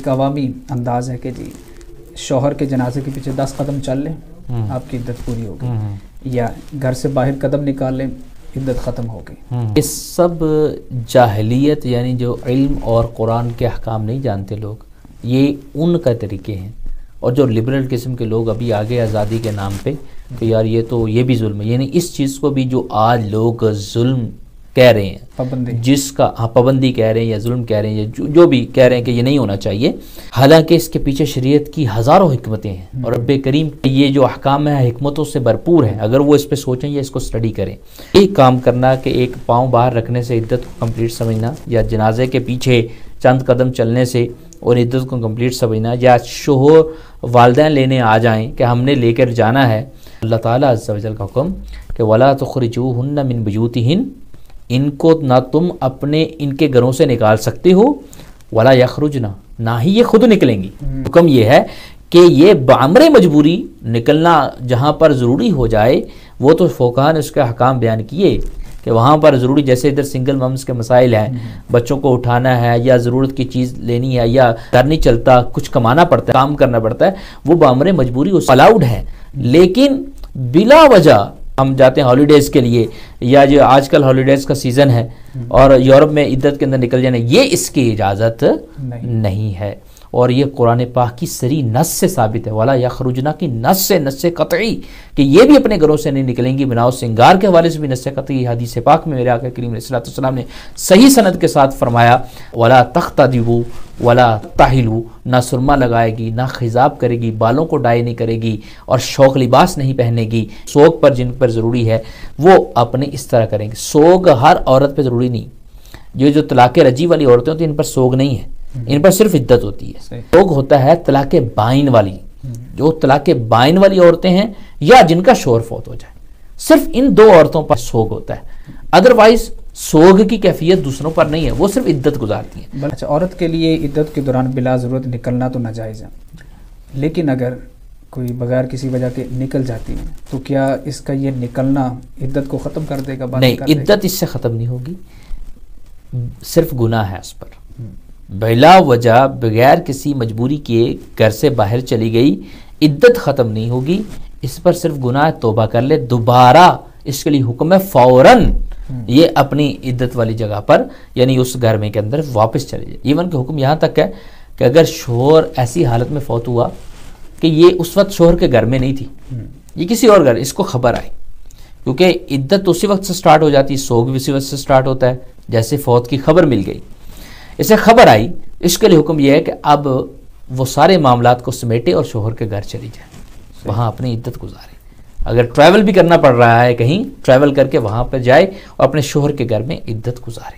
ایک عوامی انداز ہے کہ جی شوہر کے جنازے کے پیچھے 10 قدم چل لیں آپ کی عدت پوری ہو گئی، یا گھر سے باہر قدم نکال لیں عدت ختم ہو گئی۔ یہ سب جاہلیت، یعنی جو علم اور قرآن کے احکام نہیں جانتے لوگ، یہ ان کا طریقے ہیں۔ اور جو لبرل قسم کے لوگ ابھی آگے آزادی کے نام پہ کہ یار یہ بھی ظلم ہے، یعنی اس چیز کو بھی جو آج لوگ ظلم کہہ رہے ہیں، پابندی، جس کا پابندی کہہ رہے ہیں یا ظلم کہہ رہے ہیں یا جو بھی کہہ رہے ہیں کہ یہ نہیں ہونا چاہیے، حالانکہ اس کے پیچھے شریعت کی ہزاروں حکمتیں ہیں، اور رب کریم یہ جو احکام ہیں حکمتوں سے بھرپور ہیں۔ اگر وہ اس پہ سوچیں یا اس کو اسٹڈی کریں، ایک کام کرنا کہ ایک پاؤں باہر رکھنے سے عدت کو کمپلیٹ سمجھنا، یا جنازے کے پیچھے چند قدم چلنے سے اور عدت کو کمپلیٹ سمجھنا، یا شوہر والدین لینے آ جائیں کہ ہم نے لے کر جانا ہے، اللہ تعالیٰ عز و جل کا حکم کہ وَلَا تُخْرِجُوهُنَّ مِن بُيُوتِهِنَّ، ان کو نہ تم اپنے ان کے گھروں سے نکال سکتے ہو، ولا یخرجنا، نہ ہی یہ خود نکلیں گی۔ حکم یہ ہے کہ یہ بامر مجبوری نکلنا جہاں پر ضروری ہو جائے، وہ تو فقہاء نے اس کے حکام بیان کیے کہ وہاں پر ضروری، جیسے ادھر سنگل ممز کے مسائل ہیں، بچوں کو اٹھانا ہے یا ضرورت کی چیز لینی ہے یا گھر نہیں چلتا، کچھ کمانا پڑتا ہے، کام کرنا پڑتا ہے، وہ بامر مجبوری اس الاؤڈ ہے۔ لیکن بلا وجہ ہم جاتے ہیں ہالیڈیز کے لیے، یا جو آج کل ہالیڈیز کا سیزن ہے اور یورپ میں عدت کے اندر نکل جانا، یہ اس کی اجازت نہیں ہے۔ اور یہ قرآن پاک کی صریح نص سے ثابت ہے، وَلَا یخرجنا کی نص قطعی، کہ یہ بھی اپنے گھروں سے نہیں نکلیں گی۔ بناؤ سنگار کے حوالے سے بھی نص قطعی حدیث پاک میں میرے آقا کریم علیہ الصلوۃ والسلام نے صحیح سند کے ساتھ فرمایا، وَلَا تَخْتَدِبُوا وَلَا تَحِلُوا، نہ سرما لگائے گی، نہ خضاب کرے گی، بالوں کو ڈائی نہیں کرے گی، اور شوق لباس نہیں پہنے گی۔ سوگ پر جن پر ضروری ہے وہ اپنے اس طرح کریں گے۔ سوگ ہر عورت پہ ضروری نہیں، یہ جو طلاق رجی والی عورتیں ہوتی ہیں ان پر سوگ نہیں ہے، ان پر صرف عدت ہوتی ہے۔ سوگ ہوتا ہے طلاق بائن والی، جو طلاق بائن والی عورتیں ہیں یا جن کا شوہر فوت ہو جائے، صرف ان دو عورتوں پر سوگ ہوتا ہے۔ ادروائز سوگ کی کیفیت دوسروں پر نہیں ہے، وہ صرف عدت گزارتی ہیں۔ اچھا، عورت کے لیے عدت کے دوران بلا ضرورت نکلنا تو ناجائز ہے، لیکن اگر کوئی بغیر کسی وجہ کے نکل جاتی ہے تو کیا اس کا یہ نکلنا عدت کو ختم کر دے گا؟ نہیں، عدت اس سے ختم نہیں ہوگی، صرف گناہ ہے اس پر۔ بلا وجہ بغیر کسی مجبوری کے گھر سے باہر چلی گئی، عدت ختم نہیں ہوگی، اس پر صرف گناہ، توبہ کر لے، دوبارہ اس کے لیے حکم ہے فوراً یہ اپنی عدت والی جگہ پر، یعنی اس گھر میں کے اندر واپس چلے جائے۔ ایون کہ حکم یہاں تک ہے کہ اگر شوہر ایسی حالت میں فوت ہوا کہ یہ اس وقت شوہر کے گھر میں نہیں تھی، یہ کسی اور گھر، اس کو خبر آئی، کیونکہ عدت اسی وقت سے سٹارٹ ہو جاتی ہے، سوگ بھی اسی وقت سے سٹارٹ ہوتا ہے، جیسے فوت کی خبر مل گئی، اسے خبر آئی، اس کے لیے حکم یہ ہے کہ اب وہ سارے معاملات کو سمیٹے اور شوہر کے گھر چلی جائے، وہاں اپنی عدت گزارے۔ اگر ٹریول بھی کرنا پڑ رہا ہے کہیں، ٹریول کر کے وہاں پر جائے اور اپنے شوہر کے گھر میں عدت گزارے۔